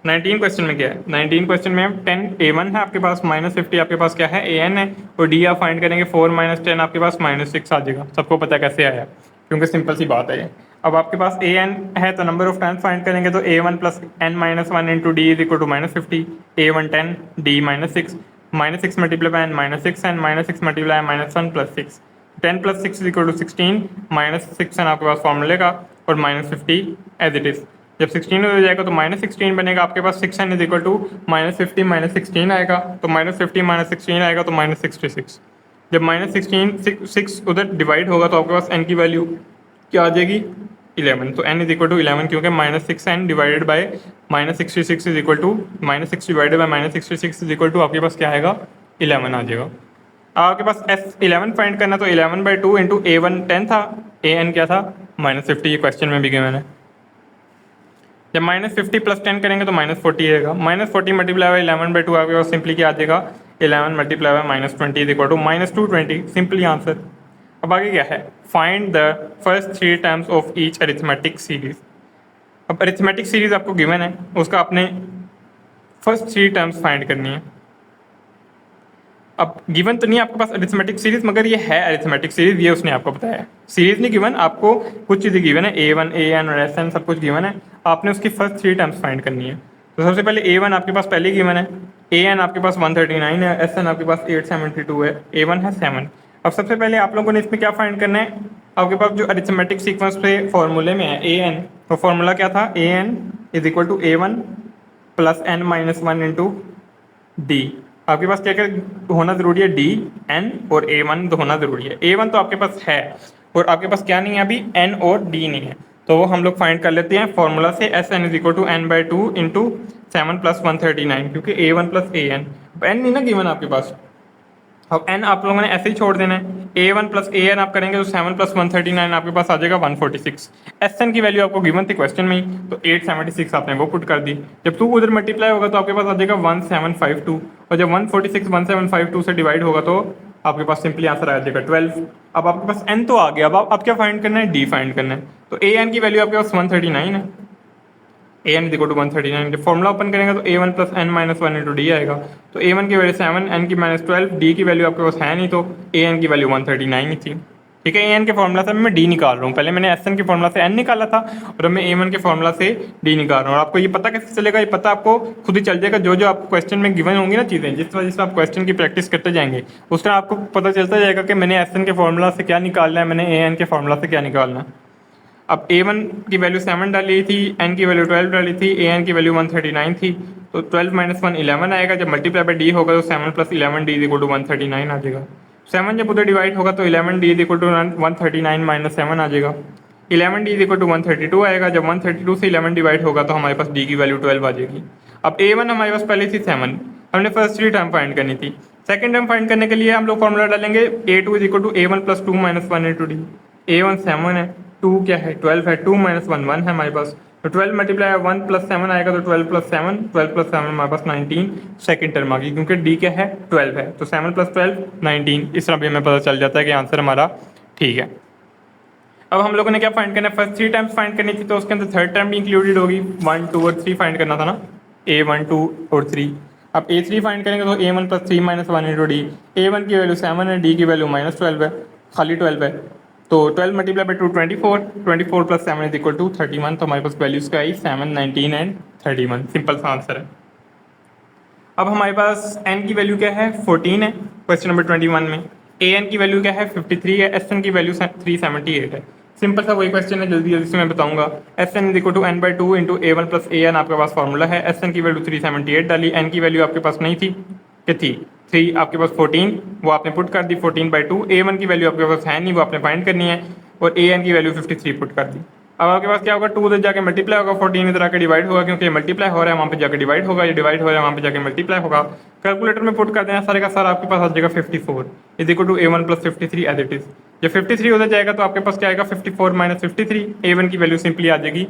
19 क्वेश्चन में क्या है, 19 क्वेश्चन में 10 A1 है आपके पास, माइनस 50 आपके पास क्या है AN है, और D आप फाइंड करेंगे 4 माइनस 10 आपके पास माइनस 6 आ जाएगा। सबको पता है कैसे आया, क्योंकि सिंपल सी बात है ये। अब आपके पास AN है तो नंबर ऑफ टाइम्स फाइंड करेंगे, तो A1 plus n minus 1 into D is equal to minus 50, A1 10 D minus 6 multiply by n minus 6 n minus 6 multiply minus 1 plus 6, 10 plus 6 is equal to 16, minus 6 आपके पास फॉर्मूले का, और माइनस 50 एज इट इज। जब 16 हो जाएगा तो माइनस 16 बनेगा आपके पास, 6n is equal to minus 50 minus 16 आएगा, तो माइनस 50 माइनस 16 आएगा तो माइनस 66। जब माइनस 16 6 उधर डिवाइड होगा तो आपके पास n की वैल्यू क्या आ जाएगी 11, तो n इज इक्वल टू 11, क्योंकि minus 6n divided by minus 66 is equal to minus 6 divided by minus 66 is equal to आपके पास क्या आएगा 11 आ जाएगा। आपके पास S11 फाइंड करना, तो 11/2 इंटू A1 10 था, AN क्या था माइनस 50, ये क्वेश्चन में भी गिवन है। जब माइनस 50 प्लस 10 करेंगे तो माइनस 40 आएगा, माइनस 40 मल्टीप्लाई बाई 11/2 आपके पास सिंपली क्या आ जाएगा 11 multiply by minus 20 is equal to minus 220, simply answer. अब आगे क्या है, find the first 3 terms of each arithmetic series. अब अरिथमेटिक सीरीज आपको गिवन है, उसका आपने फर्स्ट 3 टर्म्स फाइंड करनी है। अब गिवन तो नहीं है आपके पास अरिथमेटिक सीरीज, मगर ये है अरिथमेटिक सीरीज, ये उसने आपको बताया है। सीरीज नहीं गिवन, आपको कुछ चीज़ें गिवन है, A1 AN और SN सब कुछ गिवन है, आपने उसकी फर्स्ट 3 टर्म्स फाइंड करनी है। तो सबसे पहले A1 आपके पास पहले गिवन है, AN आपके पास 139 है, SN आपके पास 872 है, A1 है 7। अब सबसे पहले आप लोगों ने इसमें क्या फाइंड करना है, आपके पास जो अरिथमेटिक सीक्वेंस पे फॉर्मूले में है AN, तो फॉर्मूला क्या था AN is equal to A1 plus n minus 1 into D. आपके पास क्या क्या होना जरूरी है, D N और A1 तो होना जरूरी है। A1 तो आपके पास है, और आपके पास क्या नहीं है अभी N और D नहीं है, तो वो हम लोग फाइंड कर लेते हैं फॉर्मूला से, SN is equal to n/2 into 7 plus 139, क्योंकि A1 प्लस AN, N नहीं ना गिवन आपके पास। अब n आप लोगों ने ऐसे ही छोड़ देना है, A1 प्लस AN आप करेंगे तो 7 प्लस 139 आपके पास आ जाएगा 146। SN की वैल्यू आपको गिवन थी क्वेश्चन में ही, तो 876 आपने वो पुट कर दी। जब 2 उधर मल्टीप्लाई होगा तो आपके पास आ जाएगा 1752, और जब 146 1752 से डिवाइड होगा तो आपके पास सिंपली आंसर आ जाएगा 12। अब आपके पास n तो आ गया, अब आप क्या फाइंड करना है, D फाइंड करना है। तो AN की वैल्यू आपके पास 139 है, AN इज इक्वल टू 139। जब फॉर्मूला ओपन करेंगे तो A1 plus n minus 1 into D आएगा, तो A1 की वैल्यू 7, n की माइनस 12, D की वैल्यू आपके पास है नहीं, तो AN की वैल्यू 139 ही थी। ठीक है, AN के फॉर्मूला से मैं D निकाल रहा हूँ, पहले मैंने SN के फॉर्मूला से n निकाला था, और अब मैं A1 के फॉर्मूला से D निकाल रहा हूँ। और आपको ये पता कैसे चलेगा, ये पता आपको खुद ही चल जाएगा, जो जो आपको क्वेश्चन में गिवन होंगी ना चीज़ें, जिस तरह आप क्वेश्चन की प्रैक्टिस करते जाएंगे उस तरह आपको पता चलता जाएगा कि मैंने SN के फॉर्मूला से क्या निकालना है, मैंने AN के फॉर्मूला से क्या निकालना है। अब A1 की वैल्यू 7 डाली थी, N की वैल्यू 12 डाली थी, AN की वैल्यू 139 थी, तो 12 माइनस 1 11 आएगा। जब मल्टीप्लाई बाय D होगा तो 7 प्लस 11 D इज इक्वल टू 139 आ जाएगा। 7 जब उधर डिवाइड होगा तो 11 D is equal to 139 minus 7 आ जाएगा। 11 D इज इक्वल टू 132 आएगा। जब 132 से 11 डिवाइड होगा तो हमारे पास D की वैल्यू 12 आ जाएगी। अब A1 हमारे पास पहले थी 7, हमने फर्स्ट 3 टर्म फाइंड करनी थी। सेकंड टर्म फाइंड करने के लिए हम लोग फॉर्मूला डालेंगे A2 is equal to A1 plus 2 minus 1 into D. A1 7 है, 2 क्या है 12 है, 2 माइनस 1 1 है हमारे पास, तो 12 मल्टीप्लाई 1 प्लस 7 आएगा, तो 12 प्लस 7 12 प्लस 7 हमारे पास 19 सेकंड टर्म आ गई, क्योंकि D क्या है 12 है, तो 7 प्लस 12 19। इस तरह भी हमें पता चल जाता है कि आंसर हमारा ठीक है। अब हम लोगों ने क्या फाइंड करना है, फर्स्ट 3 टर्म्स फाइंड करनी थी, तो उसके अंदर थर्ड टर्म भी इंक्लूडेड होगी। 1 2 और 3 फाइंड करना था ना, A1 2 और 3। अब A3 फाइंड करेंगे तो A1 plus 3 minus 1 into D. A1 की वैल्यू 7 है, D की वैल्यू माइनस 12 है, खाली 12 है, तो 12 multiply by 2 24, 24 plus 7 is equal to 31, तो हमारे पास वैल्यूज का आई 7 19 एंड 31। सिंपल सा आंसर है। अब हमारे पास n की वैल्यू क्या है 14 है क्वेश्चन नंबर 21 में, an की वैल्यू क्या है 53 है, sn की वैल्यू 378 है। सिंपल सा वही क्वेश्चन है, जल्दी जल्दी से मैं बताऊंगा। Sn is equal to n by two into a1 plus an आपके पास फॉर्मूला है। Sn की वैल्यू 378 डाली, n की वैल्यू आपके पास नहीं थी कि थी 3, आपके पास 14 वो आपने पुट कर दी 14 बाई टू। a1 की वैल्यू आपके पास है नहीं, वो आपने फाइंड करनी है, और an की वैल्यू 53 पुट कर दी। अब आपके पास क्या होगा, 2 उधर जाके मल्टीप्लाई होगा, 14 इधर आके डिवाइड होगा, क्योंकि ये मल्टीप्लाई हो रहा है वहाँ पे जाके डिवाइड होगा, ये डिवाइड हो रहा है वहाँ पे जाके मल्टीप्लाई होगा। कैलकुलेटर में पुट कर देना सारे का सारा, आपके पास आ जाएगा 54 is equal to a1 plus 53 as it is. जब 53 उधर जाएगा तो आपके पास क्या आएगा 54 माइनस 53, a1 की वैल्यू सिंपली आ जाएगी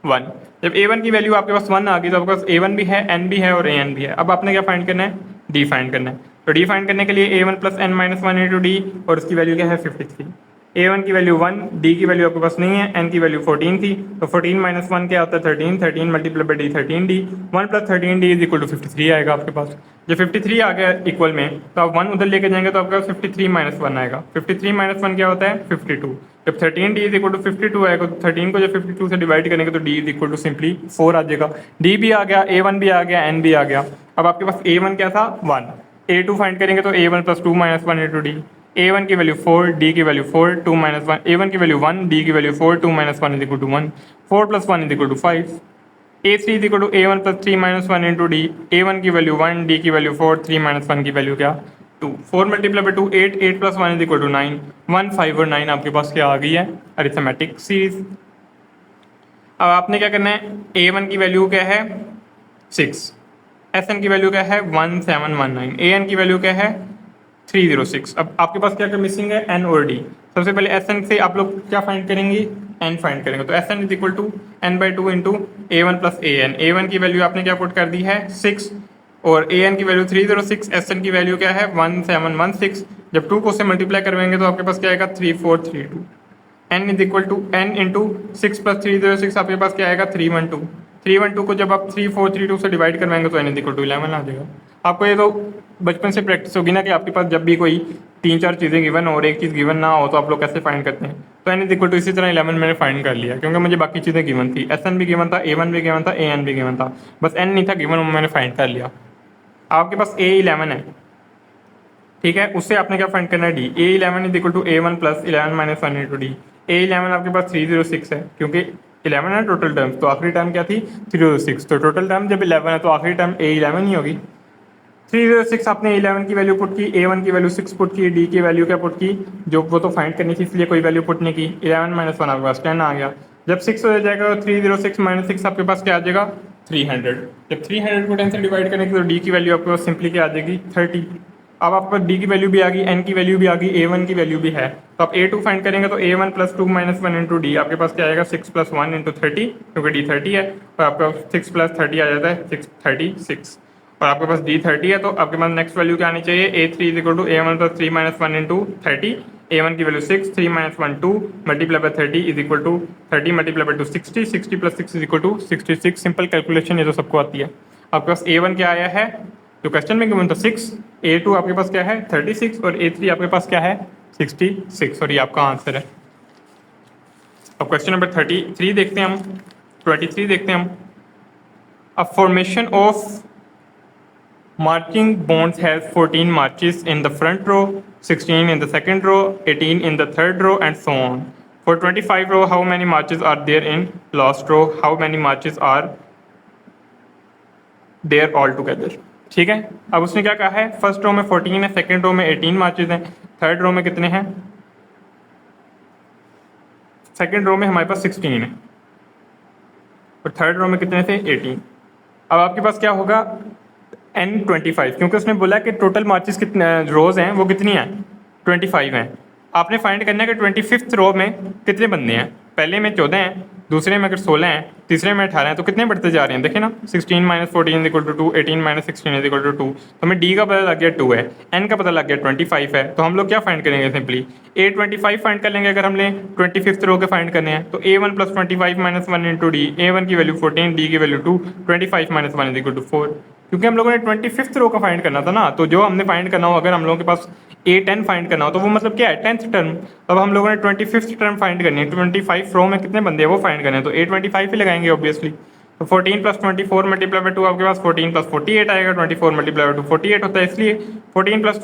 1। जब a1 की वैल्यू आपके पास 1 आ गई तो आपके पास a1 भी है, n भी है और an भी है। अब आपने क्या फाइंड करना है, d फाइंड करना है। तो d फाइंड करने के लिए a1 plus n minus one into D, और उसकी वैल्यू क्या है 53। a1 की वैल्यू 1, d की वैल्यू आपके पास नहीं है, n की वैल्यू 14 थी, तो 14 माइनस 1 क्या होता है 13, 13 मल्टीप्लाई बाई डी 13d, 1 प्लस 13d इज इक्वल टू 53 आएगा आपके पास। जब 53 आ गया इक्वल में तो आप 1 उधर लेके जाएंगे तो आपके पास 53 माइनस 1 आएगा। 53 माइनस 1 क्या होता है 52। जब 13d इज इक्वल टू 52 आएगा तो 13 को जब 52 से डिवाइड करेंगे तो d is equal to simply 4 आ जाएगा। d भी आ गया, a1 भी आ गया, n भी आ गया। अब आपके पास a1 क्या था 1, a2 फाइंड करेंगे तो a1 plus 2 minus 1 into D, a1 की वैल्यू 4, d की वैल्यू 4, 2 माइनस 1, a1 की वैल्यू 1, d की value 4, 2 minus 1 is equal to 1, 4 plus 1 is equal to 5, a3 is equal to a1 plus 3 minus 1 into D, a1 की वैल्यू 1, d की वैल्यू 4, 3 माइनस 1 की वैल्यू क्या 2, 4 multiply by 2 8, 8 plus 1 is equal to 9, 1 5 और 9 आपके पास क्या आ गई है अरिथमेटिक सीरीज। अब आपने क्या करना है, a1 की वैल्यू क्या है 6, sn की वैल्यू क्या है 1719, an की वैल्यू क्या है 306। अब आपके पास क्या क्या मिसिंग है n और d। सबसे पहले sn से आप लोग क्या फाइंड करेंगे, n फाइंड करेंगे, तो sn is equal to n by two into a1 plus an। a1 की वैल्यू आपने क्या पुट कर दी है 6, और an की वैल्यू 306, sn की वैल्यू क्या है 1716। जब 2 को से मल्टीप्लाई करवाएंगे तो आपके पास क्या आएगा 3432। n is equal to n into 6 plus 306 आपके पास क्या आएगा 312। 312 को जब आप 3432 से डिवाइड करवाएंगे तो n इज इक्वल टू 11 आ जाएगा। आपको ये तो बचपन से प्रैक्टिस होगी ना कि आपके पास जब भी कोई 3-4 चीज़ें गिवन हो और एक चीज़ गिवन ना हो तो आप लोग कैसे फाइंड करते हैं। तो n इज इक्वल टू इसी तरह 11 मैंने फाइंड कर लिया, क्योंकि मुझे बाकी चीज़ें गिवन थी, sn भी गिवन था, a1 भी गिवन था, an भी गिवन था, बस n नहीं था गिवन, वो मैंने फाइंड कर लिया। आपके पास a11 है, ठीक है, उससे आपने क्या फाइंड करना है d। a11 is equal to a1 plus 11 minus 1 into D. a11 आपके पास 306 है, क्योंकि 11 है टोटल टर्म्स, तो आखिरी टर्म क्या थी 306, तो टोटल टर्म जब 11 है तो आखिरी टर्म a11 ही होगी। 306 आपने 11 की वैल्यू पुट की, a1 की वैल्यू 6 पुट की, d की वैल्यू क्या पुट की, जो वो तो फाइंड करनी थी इसलिए कोई वैल्यू पुट नहीं की। 11 माइनस 1 आपके पास 10 आ गया। जब 6 हो जाएगा तो 306 माइनस 6 आपके पास क्या आ जाएगा 300। जब 300 को 10 से डिवाइड करेंगे तो d की वैल्यू आपके पास सिंपली क्या आ जाएगी 30। अब आपके पास d की वैल्यू भी आ गई, n की वैल्यू भी आ गई, a1 की वैल्यू भी है, तो आप a2 फाइंड करेंगे तो a1 plus 2 minus 1 into D आपके पास क्या आएगा 6 प्लस 1 इंटू 30, क्योंकि d 30 है, और आपका 6 प्लस 30 आ जाता है 636, और आपके पास d 30 है, तो आपके पास नेक्स्ट वैल्यू क्या आनी चाहिए a3 is equal to a1 plus 3 minus 1 into 30, a1 की value 6, 3 minus 1 2 multiply by 30 is equal to 30 multiply by 2 60, 60 plus 6 is equal to 66। Simple calculation ये तो सबको आती है। आपके पास a1 क्या आया है जो क्वेश्चन में गिवन था 6, a2 आपके पास क्या है 36, और a3 आपके पास क्या है 66, और ये आपका आंसर है। अब क्वेश्चन नंबर 33 देखते हैं हम, 23 देखते हैं हम। A formation of marching bonds has 14 marches in the front row, 16 in the second row, 18 in the third row, and so on. For 25 row, how many marches are there in last row? How many marches are there all together? ठीक है, अब उसने क्या कहा है, फर्स्ट रो में 14 है, सेकंड रो में 18 मार्चेज हैं, थर्ड रो में कितने हैं, सेकंड रो में हमारे पास 16 है, और थर्ड रो में कितने थे 18। अब आपके पास क्या होगा n25, क्योंकि उसने बोला कि टोटल मार्चेस कितने रोज हैं वो कितनी हैं 25 हैं। आपने फाइंड करना है कि 25th रो में कितने बंदे हैं, पहले में 14 हैं, दूसरे में अगर 16 हैं, तीसरे में 18 हैं, तो कितने बढ़ते जा रहे हैं देखिए ना, 16 minus 14 is equal to 2, 18 minus 16 is equal to 2, तो हमें d का पता लग गया 2 है, n का पता लग गया 25 है, तो हम लोग क्या फाइंड करेंगे सिंपली a25 फाइंड कर लेंगे। अगर हमने 25th रो के फाइंड करने हैं तो a1 plus 25 minus 1 into D, a1 की वैल्यू 14, d की value 2, 25 minus 1 is equal to 4, क्योंकि हम लोगों ने 25th रो का फाइंड करना था ना, तो जो हमने फाइंड करना हो, अगर हम लोगों के पास a10 फाइंड करना हो तो वो मतलब क्या है 10th टर्म, अब हम लोगों ने 25th टर्म फाइंड करनी है, 25 रो में कितने बंदे हैं वो फाइंड करने हैं, तो a25 ही लगाएंगे ऑब्वियसली। तो 14 प्लस 24 मल्टीप्लाई बाई 2 आपके पास 14 प्लस 48 आएगा, 24 मल्टीप्लाई बाई 2 48 होता है, इसलिए 14 प्लस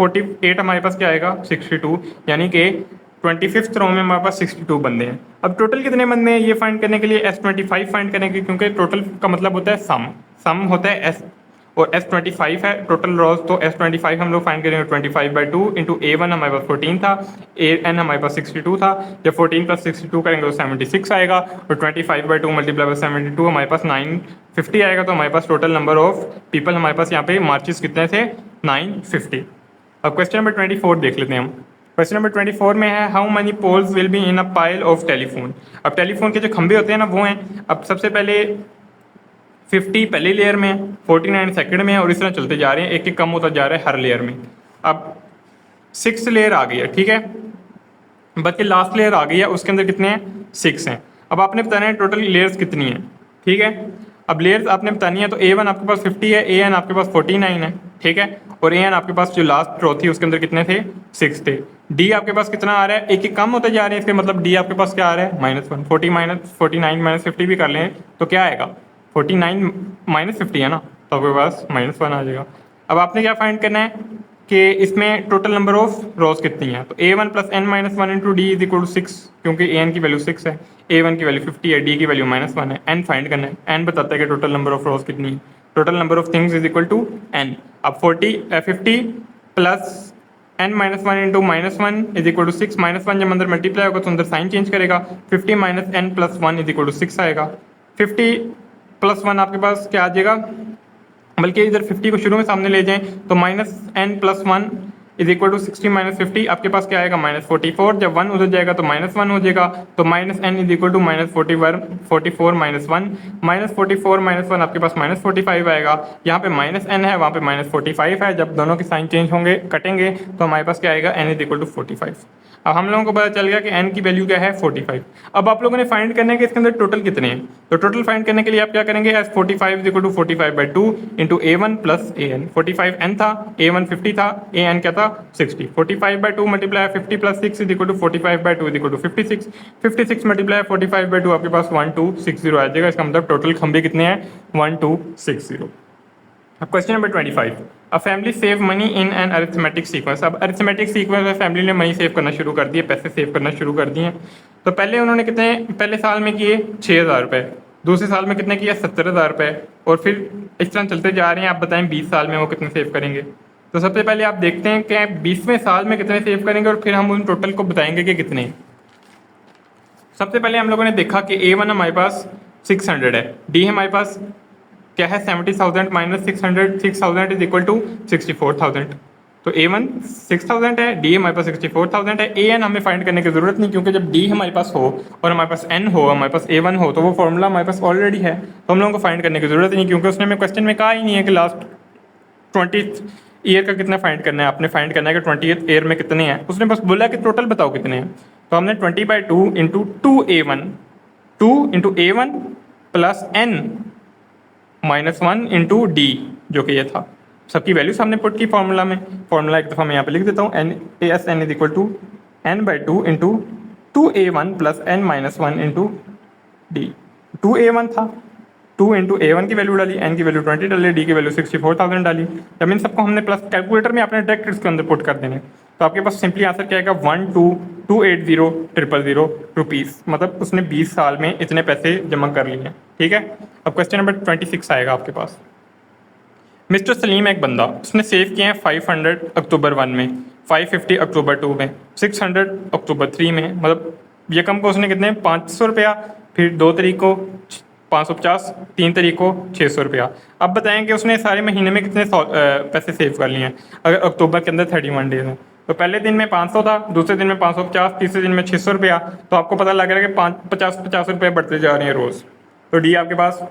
48 हमारे पास क्या आएगा 62, यानी कि 25th रो में हमारे पास 62 बंदे हैं। अब टोटल कितने बंदे हैं ये फाइंड करने के लिए S25 फाइंड करेंगे, क्योंकि टोटल का मतलब होता है सम होता है S और S25 है टोटल रॉज, तो S25 हम लोग फाइंड करेंगे 25/2 इंटू A1 हमारे पास 14 था, AN हमारे पास 62 था, जब 14 प्लस 62 करेंगे तो 76 आएगा, और 25/2 मल्टीप्लाई बाई 72 हमारे पास 950 आएगा। तो हमारे पास टोटल नंबर ऑफ पीपल हमारे पास यहाँ पे मार्चेस कितने थे 950। अब क्वेश्चन नंबर 24 देख लेते हैं हम। क्वेश्चन नंबर 24 में है how many poles will be in a pile of telephone. अब टेलीफोन के जो खंभे होते हैं ना वो हैं, अब सबसे पहले 50 पहले लेयर में, 49 सेकंड में है, और इस तरह चलते जा रहे हैं, एक एक कम होता जा रहा है हर लेयर में। अब 6 लेयर आ गई है, ठीक है, बल्कि लास्ट लेयर आ गई है, उसके अंदर कितने हैं 6 हैं। अब आपने बताना है टोटल लेयर्स कितनी है, ठीक है। अब लेयर्स आपने बतानी है, तो A1 आपके पास 50 है, AN आपके पास 49 है, ठीक है, और AN आपके पास जो लास्ट रो थी उसके अंदर कितने थे 6 थे। D आपके पास कितना आ रहा है, एक एक कम होते जा रहे हैं, इसके मतलब D आपके पास क्या आ रहा है -1, 49 माइनस 50 भी कर लें तो क्या आएगा 49 माइनस 50 है ना, तो आपके पास -1 आ जाएगा। अब आपने क्या फाइंड करना है कि इसमें टोटल नंबर ऑफ रोज कितनी है, तो A1 plus n minus 1 into D is equal to 6, क्योंकि AN की वैल्यू 6 है, A1 की वैल्यू 50 है, D की वैल्यू -1 है, n फाइंड करना है, n बताता है कि टोटल नंबर ऑफ रोज कितनी है, total number of things is equal to n। अब 50 plus n minus 1 into -1 is equal to 6, -1 जब अंदर मल्टीप्लाई होगा तो अंदर साइन चेंज करेगा, 50 minus n plus 1 is equal to 6 आएगा। 50 प्लस 1 आपके पास क्या आ जाएगा, बल्कि इधर 50 को शुरू में सामने ले जाएं तो -n plus 1 is equal to 60 minus 50, आपके पास क्या आएगा -44, जब 1 उधर जाएगा तो -1 हो जाएगा, तो -n is equal to -44 minus 1, -44 minus 1 आपके पास -45 आएगा, यहाँ पे -n है वहाँ पे -45 है, जब दोनों के साइन चेंज होंगे कटेंगे तो हमारे पास क्या आएगा n इज इक्वल टू 45। अब हम लोगों को पता चल गया कि n की वैल्यू क्या है 45। अब आप लोगों ने फाइंड करना है कि इसके अंदर टोटल कितने हैं, तो टोटल फाइंड करने के लिए आप क्या करेंगे, S 45 is equal to 45/2 into A1 plus AN, 45 n था, A1 50 था, AN क्या था 60, 45/2 multiply 50 plus 6 is equal to 45/2 is equal to 56, 56 multiply 45/2 आपके पास 1260 आ जाएगा, इसका मतलब टोटल खंभे कितने हैं 1260। अब question number 25, a family save money in an arithmetic sequence. अब अरिथमेटिक सीक्वेंस में फैमिली ने मनी सेव करना शुरू कर दिए, पैसे सेव करना शुरू कर दिए। तो पहले उन्होंने कितने पहले साल में किए 6000 रुपये, दूसरे साल में कितने किया 70,000 रुपये, और फिर इस तरह चलते जा रहे हैं। आप बताएं 20 साल में वो कितने सेव करेंगे। तो सबसे पहले आप देखते हैं कि 20वें साल में कितने सेव करेंगे, और फिर हम उन टोटल को बताएंगे कि कितने। सबसे पहले हम लोगों ने देखा कि A1 हमारे पास 600 है, D हमारे पास क्या है 70,000 माइनस 600, 6,000 इज इक्वल टू 64,000, तो A1 6,000 है, D हमारे पास 64,000 है। AN हमें फाइंड करने की जरूरत नहीं, क्योंकि जब D हमारे पास हो और हमारे पास N हो, हमारे पास A1 हो, तो वो फॉर्मूला हमारे पास ऑलरेडी है, तो हम लोगों को फाइंड करने की जरूरत नहीं, क्योंकि उसने हमें क्वेश्चन में कहा ही नहीं है कि लास्ट 20th ईयर का कितना फाइंड करना है। आपने फाइंड करना है कि 20th ईयर में कितने हैं, उसने बस बोला कि टोटल बताओ कितने हैं। तो हमने 20/2 into 2 A1 plus N -1 into D, जो कि ये था, सबकी वैल्यूज हमने पुट की फॉर्मूला में। फॉर्मूला एक दफ़ा मैं यहाँ पे लिख देता हूँ, n is equal to n/2 into 2A1 plus n -1 into D. 2A1 था, 2 इंटू A1 की वैल्यू डाली, n की वैल्यू 20 डाली, डी की वैल्यू 64,000 डाली। जब इन सबको हमने प्लस कैलकुलेटर में अपने डायरेक्ट इसके अंदर पुट कर देने, तो आपके पास सिंपली आंसर क्या आएगा 1,2,280,000 रुपीज़, मतलब उसने 20 साल में इतने पैसे जमा कर लिए हैं, ठीक है। अब क्वेश्चन नंबर 26 आएगा आपके पास। मिस्टर सलीम एक बंदा, उसने सेव किए हैं 500 अक्टूबर 1 में, 550 अक्टूबर 2 में, 600 अक्टूबर 3 में, मतलब यकम को उसने कितने 500 रुपया, फिर 2 तारीख को 550, 3 तारीख को 600 रुपया। अब बताएं कि उसने सारे महीने में कितने पैसे सेव कर लिए हैं। अगर अक्टूबर के अंदर 31 डेज हैं, तो पहले दिन में 500 था, दूसरे दिन में 550, तीसरे दिन में 600 रुपया, तो आपको पता लग रहा है कि 50 रुपये बढ़ते जा रहे हैं रोज़। तो डी आपके पास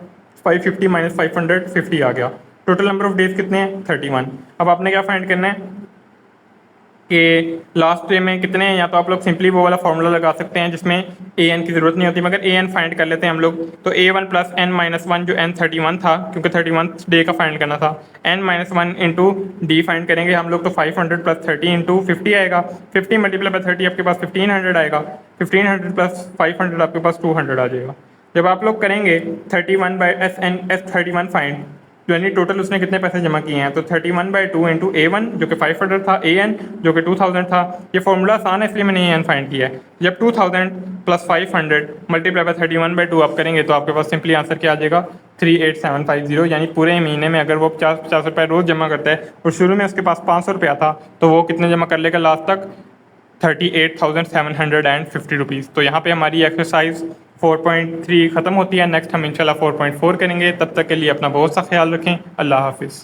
550 माइनस 550 आ गया। टोटल नंबर ऑफ डेज कितने हैं 31। अब आपने क्या फाइंड करना है कि लास्ट डे में कितने हैं, या तो आप लोग सिंपली वो वाला फॉर्मूला लगा सकते हैं जिसमें AN की ज़रूरत नहीं होती, मगर AN फाइंड कर लेते हैं हम लोग। तो A1 प्लस n माइनस 1, जो n 31 था, क्योंकि 31 डे का फाइंड करना था, n minus 1 into D find करेंगे हम लोग, तो 500 प्लस 30 इंटू 50 आएगा, 50 मल्टीप्लाई बाई 30 आपके पास 1500 आएगा, 1500 प्लस 500 आपके पास 200 आ जाएगा। जब आप लोग करेंगे 31/SN/S31 फाइंड, यानी टोटल उसने कितने पैसे जमा किए हैं, तो 31/2 इंटू A1 जो कि 500 था, AN जो कि 2000 था। ये फॉर्मूला आसान है इसलिए मैंने AN फाइंड किया है। जब 2000 प्लस 500 मल्टीप्लाई बाय 31/2 आप करेंगे तो आपके पास सिंपली आंसर क्या आ जाएगा, 38750। यानी पूरे महीने में अगर वो 50 रुपये रोज़ जमा करता है और शुरू में उसके पास 500 रुपया था तो वो कितने जमा कर लेगा लास्ट तक, 38,750 रुपीज़। तो यहाँ पे हमारी एक्सरसाइज 4.3 ख़त्म होती है। नेक्स्ट हम इंशाल्लाह 4.4 करेंगे। तब तक के लिए अपना बहुत सा ख्याल रखें। अल्लाह हाफिज़।